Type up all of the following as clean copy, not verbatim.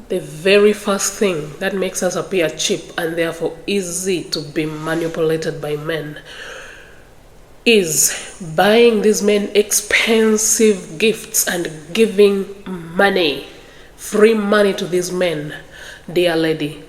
The very first thing that makes us appear cheap and therefore easy to be manipulated by men is buying these men expensive gifts and giving money, free money to these men. Dear lady,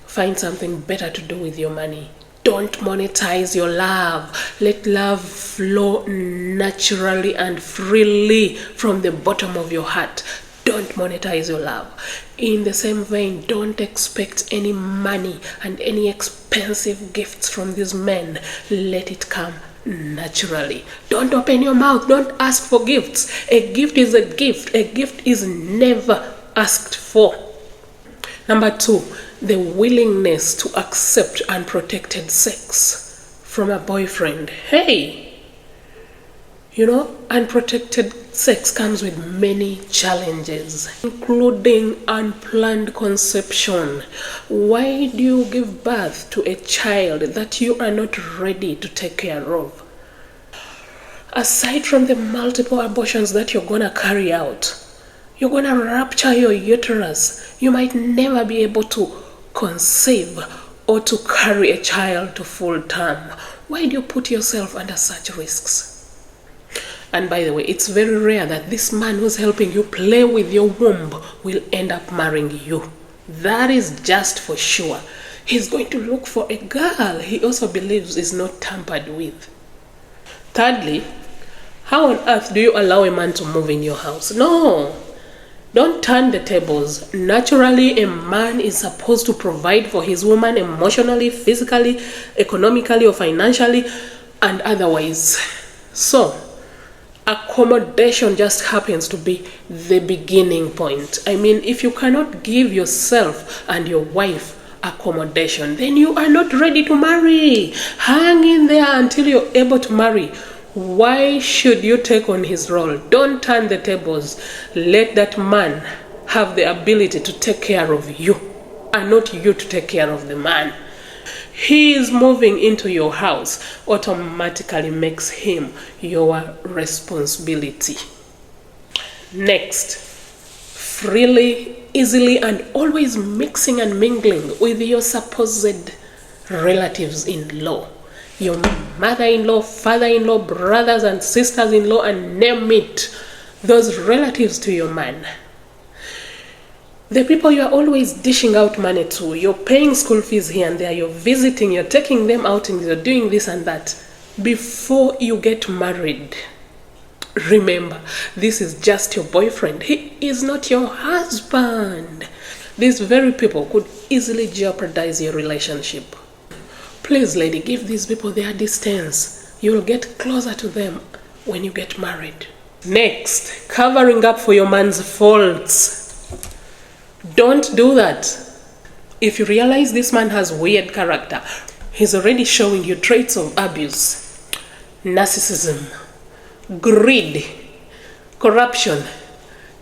find something better to do with your money. Don't monetize your love. Let love flow naturally and freely from the bottom of your heart. Don't monetize your love. In the same vein, don't expect any money and any expensive gifts from these men. Let it come naturally. Don't open your mouth. Don't ask for gifts. A gift is a gift. A gift is never asked for. Number 2, the willingness to accept unprotected sex from a boyfriend. Hey, unprotected sex comes with many challenges, including unplanned conception. Why do you give birth to a child that you are not ready to take care of? Aside from the multiple abortions that you're gonna carry out, you're gonna rupture your uterus. You might never be able to conceive or to carry a child to full term. Why do you put yourself under such risks? And by the way, it's very rare that this man who's helping you play with your womb will end up marrying you. That is just for sure. He's going to look for a girl he also believes is not tampered with. Thirdly, how on earth do you allow a man to move in your house? No. Don't turn the tables. Naturally, a man is supposed to provide for his woman emotionally, physically, economically, or financially, and otherwise. So, accommodation just happens to be the beginning point. I mean, if you cannot give yourself and your wife accommodation, then you are not ready to marry. Hang in there until you're able to marry. Why should you take on his role? Don't turn the tables. Let that man have the ability to take care of you and not you to take care of the man. He is moving into your house automatically makes him your responsibility. Next, freely, easily, and always mixing and mingling with your supposed relatives-in-law. Your mother-in-law, father-in-law, brothers and sisters-in-law, and name it, those relatives to your man. The people you are always dishing out money to, you're paying school fees here and there, you're visiting, you're taking them outings, you're doing this and that. Before you get married, remember, this is just your boyfriend. He is not your husband. These very people could easily jeopardize your relationship. Please, lady, give these people their distance. You'll get closer to them when you get married. Next, covering up for your man's faults. Don't do that. If you realize this man has weird character, he's already showing you traits of abuse, narcissism, greed, corruption,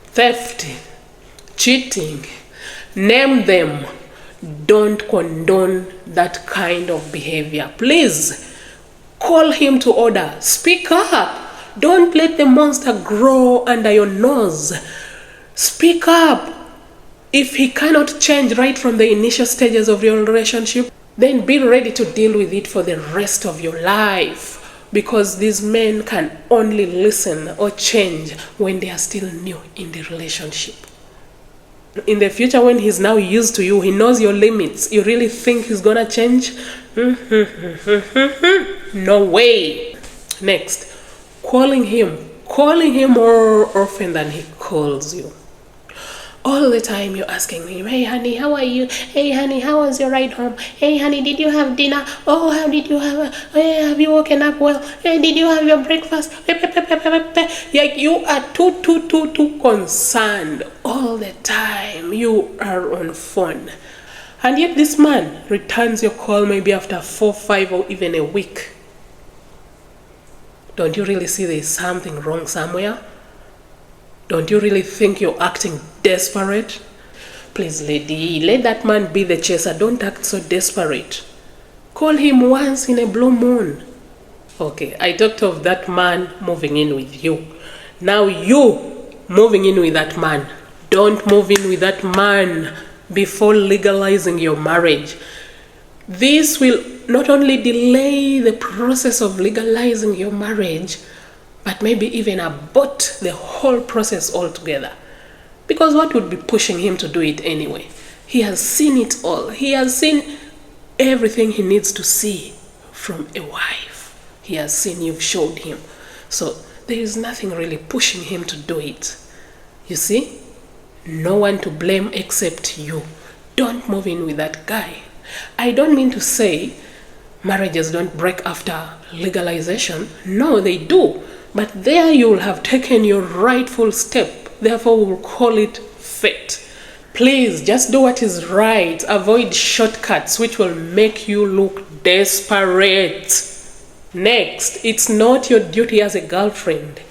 theft, cheating, name them. Don't condone that kind of behavior. Please call him to order. Speak up. Don't let the monster grow under your nose. Speak up. If he cannot change right from the initial stages of your relationship, then be ready to deal with it for the rest of your life. Because these men can only listen or change when they are still new in the relationship. In the future, when he's now used to you, he knows your limits. You really think he's gonna change? No way. Next, calling him more often than he calls you. All the time you're asking him, hey honey, how are you? Hey honey, how was your ride home? Hey honey, did you have dinner? Oh, how did you have hey, have you woken up well? Hey, did you have your breakfast? Like you are too concerned all the time. You are on phone. And yet this man returns your call maybe after 4, 5, or even a week. Don't you really see there's something wrong somewhere? Don't you really think you're acting desperate? Please, lady, let that man be the chaser. Don't act so desperate. Call him once in a blue moon. Okay, I talked of that man moving in with you. Now you moving in with that man. Don't move in with that man before legalizing your marriage. This will not only delay the process of legalizing your marriage, but maybe even abort the whole process altogether. Because what would be pushing him to do it anyway? He has seen it all. He has seen everything he needs to see from a wife. He has seen, you've showed him. So there is nothing really pushing him to do it. You see? No one to blame except you. Don't move in with that guy. I don't mean to say marriages don't break after legalization. No, they do. But there you will have taken your rightful step. Therefore, we'll call it fate. Please, just do what is right. Avoid shortcuts which will make you look desperate. Next, it's not your duty as a girlfriend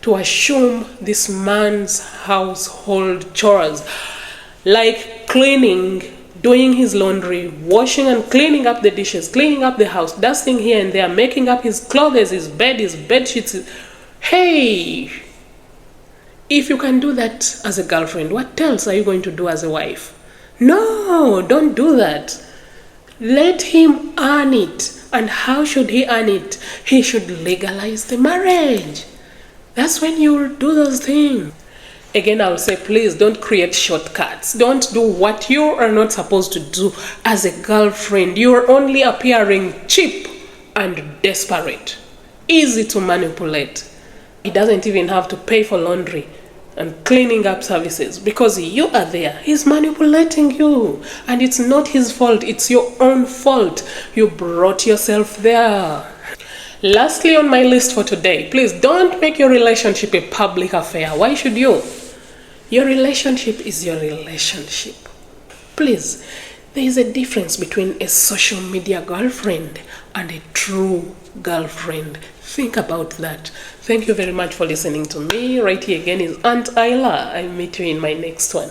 to assume this man's household chores, like cleaning, doing his laundry, washing and cleaning up the dishes, cleaning up the house, dusting here and there, making up his clothes, his bed, his bed sheets. Hey, if you can do that as a girlfriend, what else are you going to do as a wife? No, don't do that. Let him earn it. And how should he earn it? He should legalize the marriage. That's when you'll do those things. Again, I'll say, please don't create shortcuts. Don't do what you are not supposed to do as a girlfriend. You're only appearing cheap and desperate. Easy to manipulate. He doesn't even have to pay for laundry and cleaning up services because you are there. He's manipulating you. And it's not his fault. It's your own fault. You brought yourself there. Lastly on my list for today, please don't make your relationship a public affair. Why should you? Your relationship is your relationship. Please, there is a difference between a social media girlfriend and a true girlfriend. Think about that. Thank you very much for listening to me. Right here again is Aunt Isla. I'll meet you in my next one.